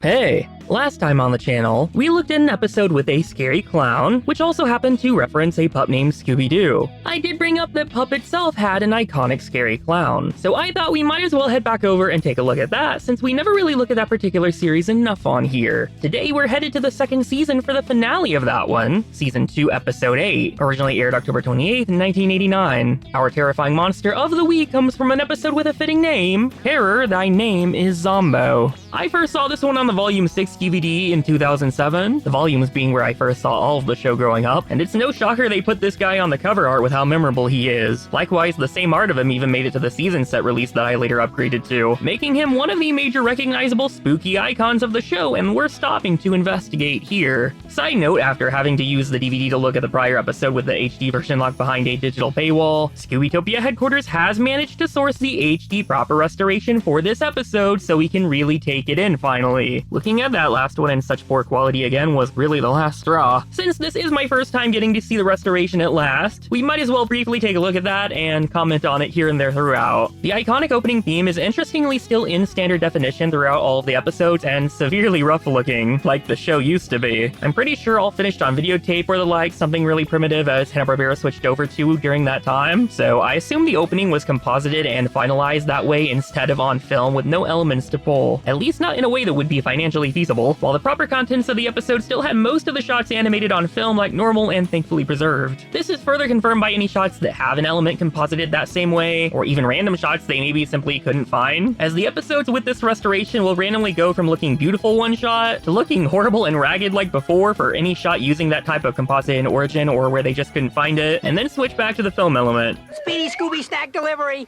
Hey, last time on the channel, we looked at an episode with a scary clown, which also happened to reference A Pup Named Scooby-Doo. I did bring up that Pup itself had an iconic scary clown, so I thought we might as well head back over and take a look at that since we never really look at that particular series enough on here. Today we're headed to the second season for the finale of that one, Season 2, Episode 8, originally aired October 28th, 1989. Our terrifying monster of the week comes from an episode with a fitting name, Terror, Thy Name is Zombo. I first saw this one on the Volume 6 DVD in 2007, the volumes being where I first saw all of the show growing up, and it's no shocker they put this guy on the cover art with how memorable he is. Likewise, the same art of him even made it to the season set release that I later upgraded to, making him one of the major recognizable spooky icons of the show, and we're stopping to investigate here. Side note, after having to use the DVD to look at the prior episode with the HD version locked behind a digital paywall, Scoobytopia headquarters has managed to source the HD proper restoration for this episode so we can really take it in finally. Looking at that last one in such poor quality again was really the last straw. Since this is my first time getting to see the restoration at last, we might as well briefly take a look at that and comment on it here and there throughout. The iconic opening theme is interestingly still in standard definition throughout all of the episodes and severely rough looking, like the show used to be. I'm pretty sure all finished on videotape or the like, something really primitive as Hanna-Barbera switched over to during that time, so I assume the opening was composited and finalized that way instead of on film with no elements to pull, at least not in a way that would be financially feasible, while the proper contents of the episode still had most of the shots animated on film like normal and thankfully preserved. This is further confirmed by any shots that have an element composited that same way, or even random shots they maybe simply couldn't find, as the episodes with this restoration will randomly go from looking beautiful one shot to looking horrible and ragged like before for any shot using that type of composite in origin or where they just couldn't find it, and then switch back to the film element. Speedy Scooby snack delivery!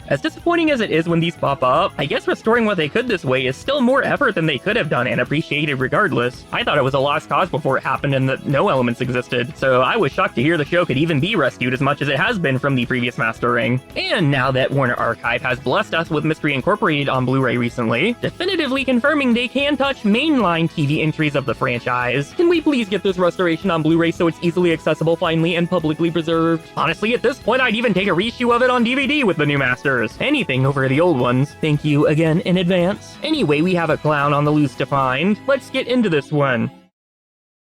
As disappointing as it is when these pop up, I guess restoring what they could this way is still more effort than they could have done and appreciated regardless. I thought it was a lost cause before it happened and that no elements existed, so I was shocked to hear the show could even be rescued as much as it has been from the previous mastering. And now that Warner Archive has blessed us with Mystery Incorporated on Blu-ray recently, definitively confirming they can touch mainline TV entries of the franchise, can we please get this restoration on Blu-ray so it's easily accessible finally and publicly preserved? Honestly, at this point I'd even take a reissue of it on DVD with the new masters. Anything over the old ones. Thank you again in advance. Anyway, we have a clown on the loose to find. Let's get into this one.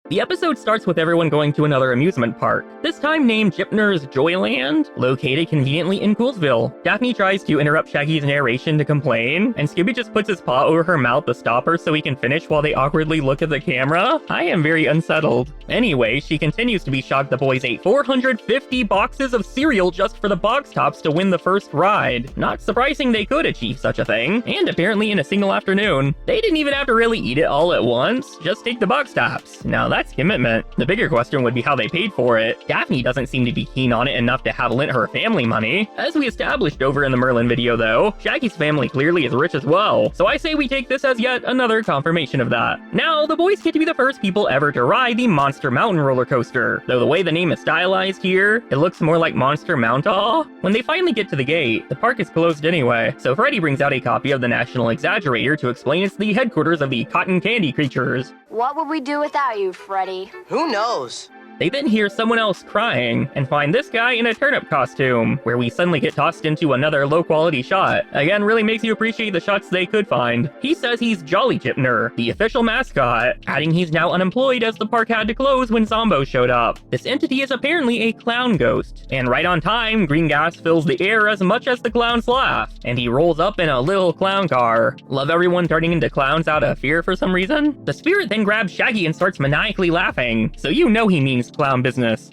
The episode starts with everyone going to another amusement park, this time named Gypner's Joyland, located conveniently in Coolsville. Daphne tries to interrupt Shaggy's narration to complain, and Scooby just puts his paw over her mouth to stop her so he can finish while they awkwardly look at the camera. I am very unsettled. Anyway, she continues to be shocked the boys ate 450 boxes of cereal just for the box tops to win the first ride. Not surprising they could achieve such a thing, and apparently in a single afternoon. They didn't even have to really eat it all at once, just take the box tops. Now that's commitment. The bigger question would be how they paid for it. Daphne doesn't seem to be keen on it enough to have lent her family money. As we established over in the Merlin video though, Shaggy's family clearly is rich as well, so I say we take this as yet another confirmation of that. Now, the boys get to be the first people ever to ride the Monster Mountain roller coaster, though the way the name is stylized here, it looks more like Monster Mount-Aw. When they finally get to the gate, the park is closed anyway, so Freddy brings out a copy of the National Exaggerator to explain it's the headquarters of the cotton candy creatures. What would we do without you, Freddy? Who knows? They then hear someone else crying, and find this guy in a turnip costume, where we suddenly get tossed into another low-quality shot. Again, really makes you appreciate the shots they could find. He says he's Jolly Gypner, the official mascot, adding he's now unemployed as the park had to close when Zombo showed up. This entity is apparently a clown ghost, and right on time, green gas fills the air as much as the clowns laugh, and he rolls up in a little clown car. Love everyone turning into clowns out of fear for some reason. The spirit then grabs Shaggy and starts maniacally laughing, so you know he means clown business.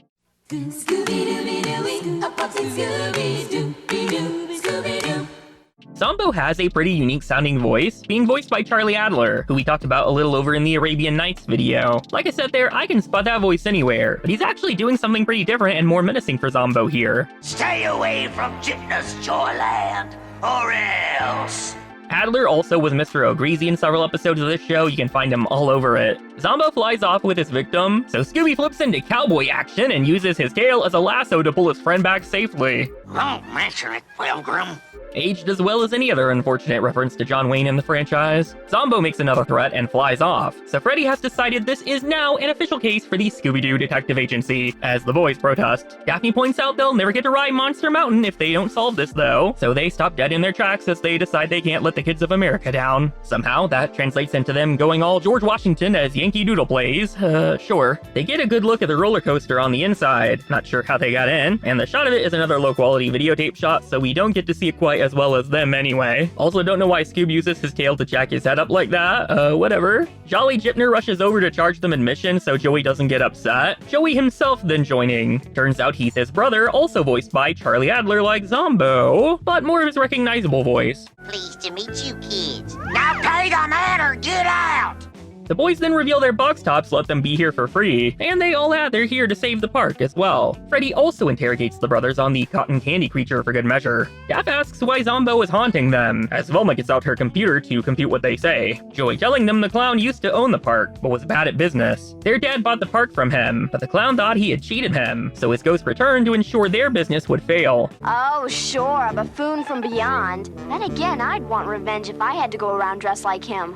Zombo has a pretty unique sounding voice, being voiced by Charlie Adler, who we talked about a little over in the Arabian Nights video. Like I said there, I can spot that voice anywhere, but he's actually doing something pretty different and more menacing for Zombo here. Stay away from Gypner's Joyland, or else! Adler also was Mr. O'Greasy in several episodes of this show, you can find him all over it. Zombo flies off with his victim, so Scooby flips into cowboy action and uses his tail as a lasso to pull his friend back safely. Don't mention it, Pilgrim. Aged as well as any other unfortunate reference to John Wayne in the franchise. Zombo makes another threat and flies off, so Freddy has decided this is now an official case for the Scooby-Doo Detective Agency, as the boys protest. Daphne points out they'll never get to ride Monster Mountain if they don't solve this though, so they stop dead in their tracks as they decide they can't let the kids of America down. Somehow, that translates into them going all George Washington as Yankee Doodle plays. Sure. They get a good look at the roller coaster on the inside, not sure how they got in, and the shot of it is another low-quality videotape shot, so we don't get to see it quite as well as them anyway. Also, don't know why Scoob uses his tail to jack his head up like that. Whatever. Jolly Gypner rushes over to charge them admission so Joey doesn't get upset. Joey himself then joining. Turns out he's his brother, also voiced by Charlie Adler like Zombo, but more of his recognizable voice. Pleased to meet you, kids. Now pay the man or get out! The boys then reveal their box tops let them be here for free, and they all add they're here to save the park as well. Freddy also interrogates the brothers on the cotton candy creature for good measure. Daph asks why Zombo is haunting them, as Velma gets out her computer to compute what they say. Joey telling them the clown used to own the park, but was bad at business. Their dad bought the park from him, but the clown thought he had cheated him, so his ghost returned to ensure their business would fail. Oh, sure, a buffoon from beyond. Then again, I'd want revenge if I had to go around dressed like him.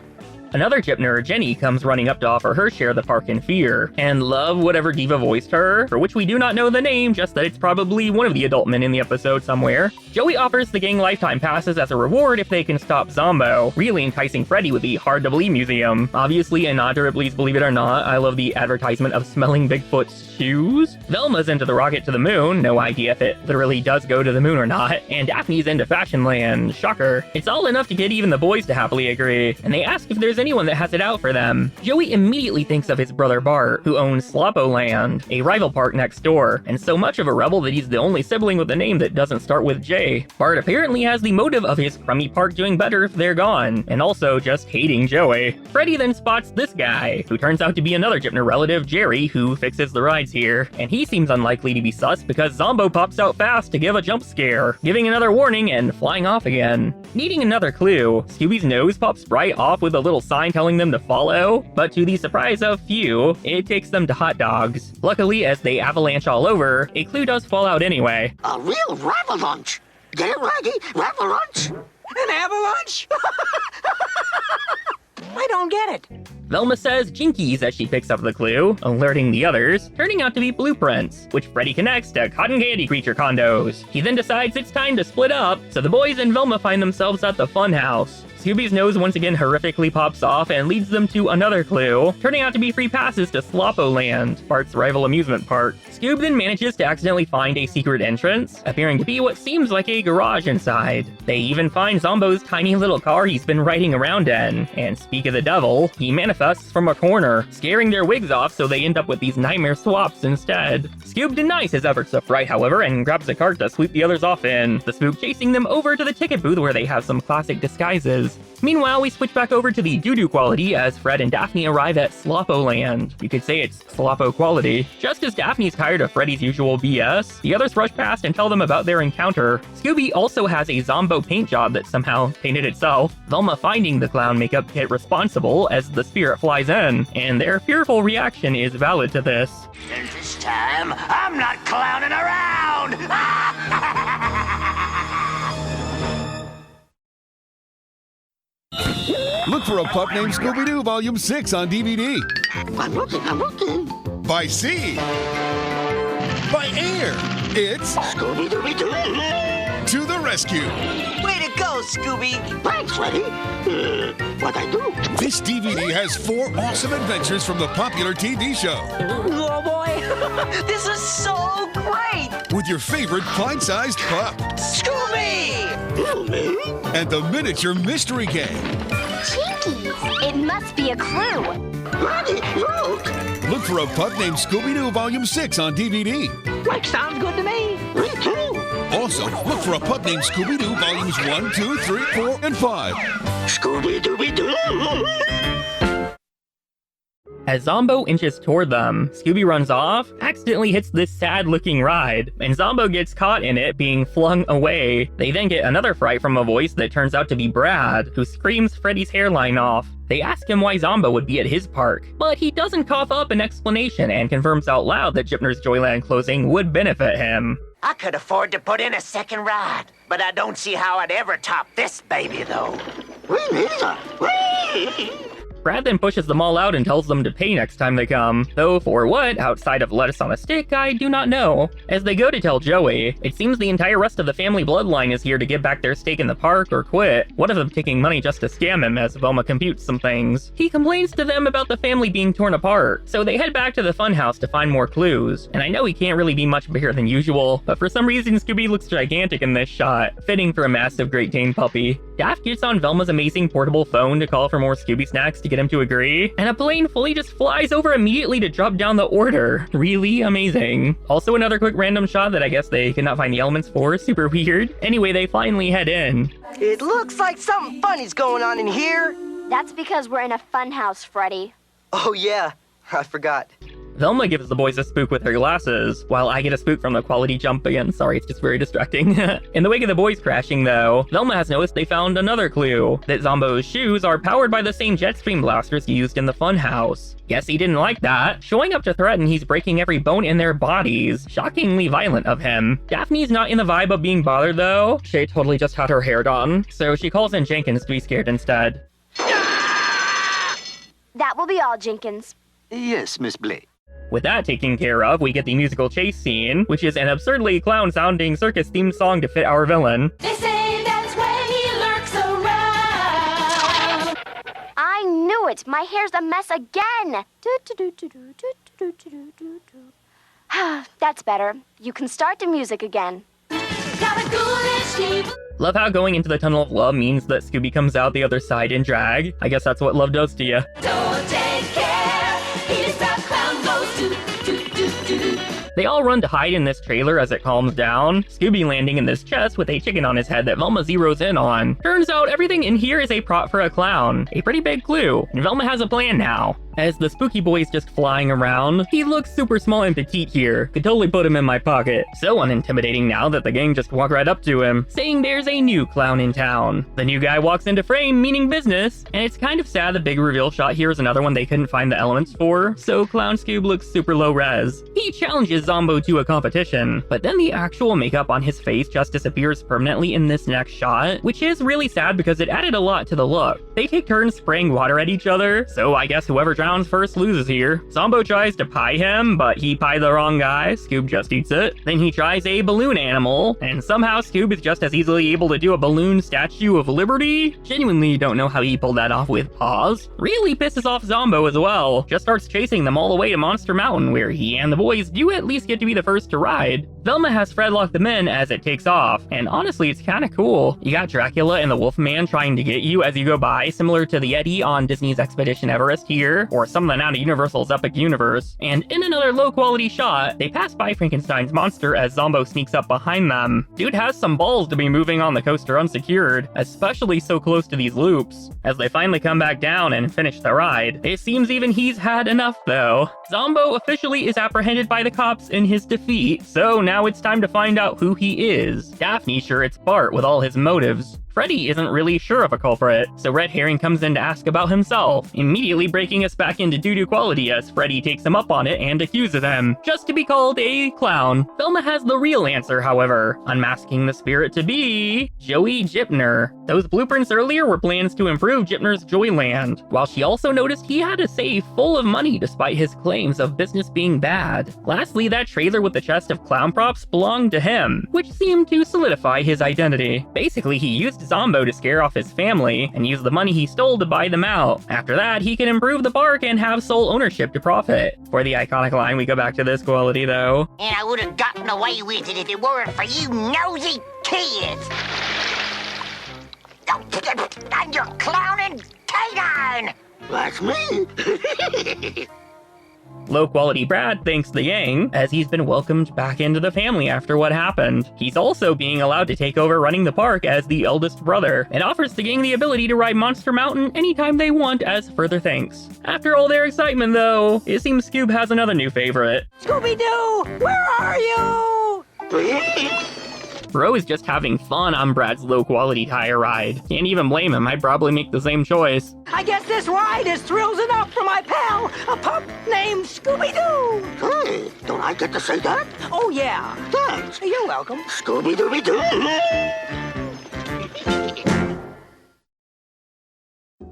Another Gypner, Jenny, comes running up to offer her share of the park in fear, and love whatever diva voiced her, for which we do not know the name, just that it's probably one of the adult men in the episode somewhere. Joey offers the gang lifetime passes as a reward if they can stop Zombo, really enticing Freddy with the Hard to Believe Museum. Obviously a nod to Ripley's Believe It or Not. I love the advertisement of smelling Bigfoot's shoes. Velma's into the rocket to the moon, no idea if it literally does go to the moon or not, and Daphne's into Fashion Land, shocker. It's all enough to get even the boys to happily agree, and they ask if there's anyone that has it out for them. Joey immediately thinks of his brother Bart, who owns Sloppo Land, a rival park next door, and so much of a rebel that he's the only sibling with a name that doesn't start with J. Bart apparently has the motive of his crummy park doing better if they're gone, and also just hating Joey. Freddy then spots this guy, who turns out to be another Gypner relative, Jerry, who fixes the rides here, and he seems unlikely to be sus because Zombo pops out fast to give a jump scare, giving another warning and flying off again. Needing another clue, Scooby's nose pops right off with a little sign telling them to follow, but to the surprise of few, it takes them to hot dogs. Luckily, as they avalanche all over, a clue does fall out anyway. A real ravalunch. Get ready, ravalunch. An avalanche? I don't get it. Velma says Jinkies as she picks up the clue, alerting the others, turning out to be blueprints, which Freddy connects to cotton candy creature condos. He then decides it's time to split up, so the boys and Velma find themselves at the funhouse. Scooby's nose once again horrifically pops off and leads them to another clue, turning out to be free passes to Sloppo Land, Bart's rival amusement park. Scoob then manages to accidentally find a secret entrance, appearing to be what seems like a garage inside. They even find Zombo's tiny little car he's been riding around in, and speak of the devil, he manifests from a corner, scaring their wigs off so they end up with these nightmare swaps instead. Scoob denies his efforts to fright, however, and grabs a cart to sweep the others off in, the spook chasing them over to the ticket booth where they have some classic disguises. Meanwhile, we switch back over to the doo-doo quality as Fred and Daphne arrive at Sloppo Land. You could say it's Sloppo quality. Just as Daphne's tired of Freddy's usual BS, the others rush past and tell them about their encounter. Scooby also has a Zombo paint job that somehow painted itself. Velma finding the clown makeup kit responsible as the spirit flies in, and their fearful reaction is valid to this. And this time, I'm not clowning around! Look for A Pup Named Scooby-Doo Volume 6 on DVD. I'm looking. By sea. By air. It's Scooby-Dooby-Doo! To the Rescue. Way to go, Scooby. Thanks, Freddy. What'd I do? This DVD has 4 awesome adventures from the popular TV show. Oh, boy. This is so great. With your favorite pint-sized pup. Scooby! And the miniature mystery game. Jinkies! It must be a clue. Freddy, look! Look for A Pup Named Scooby-Doo Volume 6 on DVD. Like, sounds good to me. Me too! Also, look for A Pup Named Scooby-Doo Volumes 1, 2, 3, 4, and 5. Scooby-Dooby-Doo! As Zombo inches toward them, Scooby runs off, accidentally hits this sad-looking ride, and Zombo gets caught in it, being flung away. They then get another fright from a voice that turns out to be Brad, who screams Freddy's hairline off. They ask him why Zombo would be at his park, but he doesn't cough up an explanation and confirms out loud that Gypner's Joyland closing would benefit him. I could afford to put in a second ride, but I don't see how I'd ever top this baby, though. Brad then pushes them all out and tells them to pay next time they come. Though for what, outside of lettuce on a stick, I do not know. As they go to tell Joey, it seems the entire rest of the family bloodline is here to give back their stake in the park or quit, one of them taking money just to scam him as Velma computes some things. He complains to them about the family being torn apart, so they head back to the funhouse to find more clues. And I know he can't really be much bigger than usual, but for some reason Scooby looks gigantic in this shot, fitting for a massive Great Dane puppy. Daft gets on Velma's amazing portable phone to call for more Scooby snacks to get him to agree, and a plane fully just flies over immediately to drop down the order. Really amazing. Also another quick random shot that I guess they could not find the elements for, super weird. Anyway, they finally head in. It looks like something funny's going on in here. That's because we're in a funhouse, Freddy. Oh yeah, I forgot. Velma gives the boys a spook with her glasses, while I get a spook from the quality jump again. Sorry, it's just very distracting. In the wake of the boys crashing, though, Velma has noticed they found another clue, that Zombo's shoes are powered by the same jet stream blasters used in the funhouse. Guess he didn't like that, showing up to threaten he's breaking every bone in their bodies. Shockingly violent of him. Daphne's not in the vibe of being bothered, though. She totally just had her hair done, so she calls in Jenkins to be scared instead. That will be all, Jenkins. Yes, Miss Blake. With that taken care of, we get the musical chase scene, which is an absurdly clown-sounding circus-themed song to fit our villain. They say that's when he lurks around. I knew it! My hair's a mess again! That's better. You can start the music again. Got a ghoulish heap. Love how going into the Tunnel of Love means that Scooby comes out the other side in drag. I guess that's what love does to you. Don't take care. He's the clown goes to. They all run to hide in this trailer as it calms down, Scooby landing in this chest with a chicken on his head that Velma zeroes in on. Turns out everything in here is a prop for a clown, a pretty big clue, and Velma has a plan now. As the spooky boy's just flying around, he looks super small and petite here, could totally put him in my pocket. So unintimidating now that the gang just walk right up to him, saying there's a new clown in town. The new guy walks into frame, meaning business, and it's kind of sad the big reveal shot here is another one they couldn't find the elements for, so Clown Scoob looks super low res. He challenges Zombo to a competition, but then the actual makeup on his face just disappears permanently in this next shot, which is really sad because it added a lot to the look. They take turns spraying water at each other, so I guess whoever drowns first loses here. Zombo tries to pie him, but he pied the wrong guy. Scoob just eats it. Then he tries a balloon animal, and somehow Scoob is just as easily able to do a balloon Statue of Liberty. Genuinely don't know how he pulled that off with paws. Really pisses off Zombo as well. Just starts chasing them all the way to Monster Mountain, where he and the boys do at least get to be the first to ride. Velma has Fred lock them in as it takes off, and honestly it's kinda cool. You got Dracula and the Wolfman trying to get you as you go by, similar to the Yeti on Disney's Expedition Everest here, or something out of Universal's Epic Universe. And in another low quality shot, they pass by Frankenstein's monster as Zombo sneaks up behind them. Dude has some balls to be moving on the coaster unsecured, especially so close to these loops. As they finally come back down and finish the ride, it seems even he's had enough though. Zombo officially is apprehended by the cops in his defeat, so now it's time to find out who he is. Daphne's sure it's Bart with all his motives. Freddy isn't really sure of a culprit, so Red Herring comes in to ask about himself, immediately breaking us back into doo-doo quality as Freddy takes him up on it and accuses him, just to be called a clown. Velma has the real answer, however, unmasking the spirit to be Joey Gypner. Those blueprints earlier were plans to improve Gypner's Joyland, while she also noticed he had a safe full of money despite his claims of business being bad. Lastly, that trailer with the chest of clown props belonged to him, which seemed to solidify his identity. Basically, he used Zombo to scare off his family, and use the money he stole to buy them out. After that, he can improve the park and have sole ownership to profit. For the iconic line, we go back to this quality though. And I would have gotten away with it if it weren't for you nosy kids. And your clowning K-9! That's me. Low quality Brad thanks the gang, as he's been welcomed back into the family after what happened. He's also being allowed to take over running the park as the eldest brother, and offers the gang the ability to ride Monster Mountain anytime they want as further thanks. After all their excitement though, it seems Scoob has another new favorite. Scooby-Doo, where are you? Bro is just having fun on Brad's low-quality tire ride. Can't even blame him, I'd probably make the same choice. I guess this ride is thrills enough for my pal, a pup named Scooby-Doo. Hey, don't I get to say that? Oh, yeah. Thanks. You're welcome. Scooby-Dooby-Doo.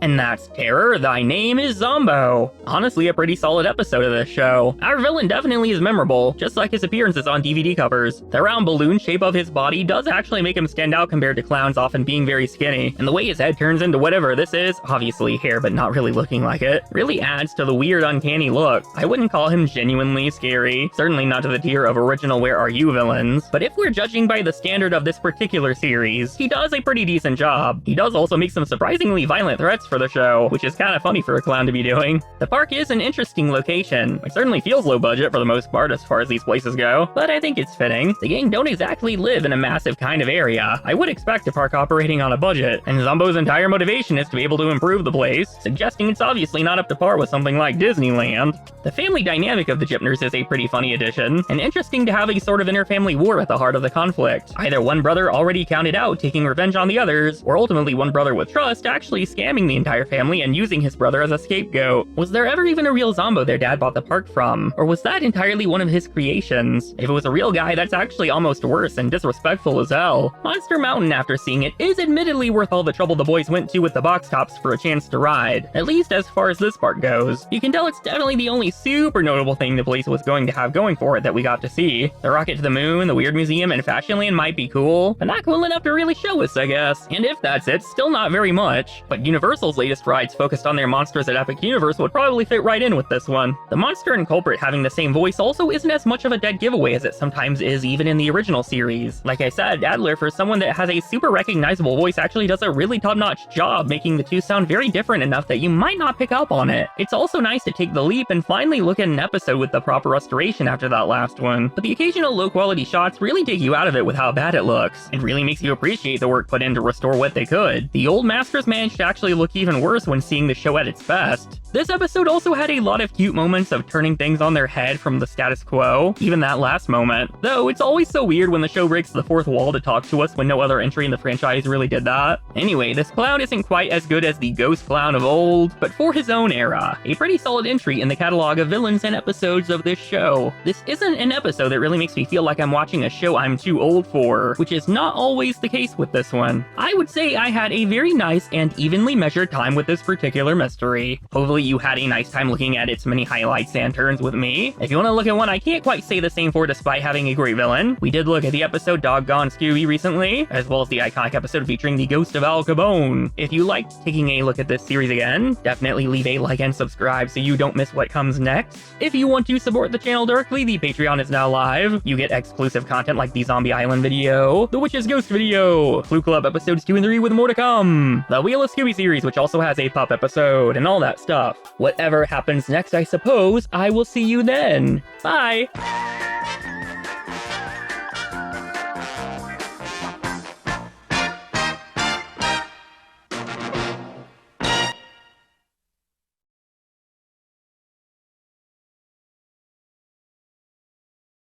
And that's Terror, Thy Name is Zombo. Honestly, a pretty solid episode of this show. Our villain definitely is memorable, just like his appearances on DVD covers. The round balloon shape of his body does actually make him stand out compared to clowns often being very skinny, and the way his head turns into whatever this is, obviously hair but not really looking like it, really adds to the weird uncanny look. I wouldn't call him genuinely scary, certainly not to the tier of original Where Are You villains, but if we're judging by the standard of this particular series, he does a pretty decent job. He does also make some surprisingly violent threats for the show, which is kind of funny for a clown to be doing. The park is an interesting location. It certainly feels low budget for the most part as far as these places go, but I think it's fitting. The gang don't exactly live in a massive kind of area. I would expect a park operating on a budget, and Zombo's entire motivation is to be able to improve the place, suggesting it's obviously not up to par with something like Disneyland. The family dynamic of the Gypners is a pretty funny addition, and interesting to have a sort of inter-family war at the heart of the conflict. Either one brother already counted out taking revenge on the others, or ultimately one brother with trust actually scamming the entire family and using his brother as a scapegoat. Was there ever even a real Zombo their dad bought the park from? Or was that entirely one of his creations? If it was a real guy, that's actually almost worse and disrespectful as hell. Monster Mountain, after seeing it, is admittedly worth all the trouble the boys went to with the box tops for a chance to ride, at least as far as this part goes. You can tell it's definitely the only super notable thing the place was going to have going for it that we got to see. The rocket to the moon, the weird museum, and Fashionland might be cool, but not cool enough to really show us, I guess. And if that's it, still not very much. But Universal's latest rides focused on their monsters at Epic Universe would probably fit right in with this one. The monster and culprit having the same voice also isn't as much of a dead giveaway as it sometimes is even in the original series. Like I said, Adler, for someone that has a super recognizable voice, actually does a really top-notch job making the two sound very different enough that you might not pick up on it. It's also nice to take the leap and finally look at an episode with the proper restoration after that last one, but the occasional low-quality shots really take you out of it with how bad it looks. It really makes you appreciate the work put in to restore what they could. The old masters managed to actually look even worse when seeing the show at its best. This episode also had a lot of cute moments of turning things on their head from the status quo, even that last moment. Though, it's always so weird when the show breaks the fourth wall to talk to us when no other entry in the franchise really did that. Anyway, this clown isn't quite as good as the ghost clown of old, but for his own era, a pretty solid entry in the catalog of villains and episodes of this show. This isn't an episode that really makes me feel like I'm watching a show I'm too old for, which is not always the case with this one. I would say I had a very nice and evenly measured time with this particular mystery. Hopefully you had a nice time looking at its many highlights and turns with me. If you want to look at one I can't quite say the same for despite having a great villain, we did look at the episode Doggone Scooby recently, as well as the iconic episode featuring the ghost of Al Capone. If you liked taking a look at this series again, definitely leave a like and subscribe so you don't miss what comes next. If you want to support the channel directly, the Patreon is now live. You get exclusive content like the Zombie Island video, the Witch's Ghost video, Clue Club episodes 2 and 3 with more to come, the Wheel of Scooby series which also has a pup episode, and all that stuff. Whatever happens next, I suppose, I will see you then. Bye!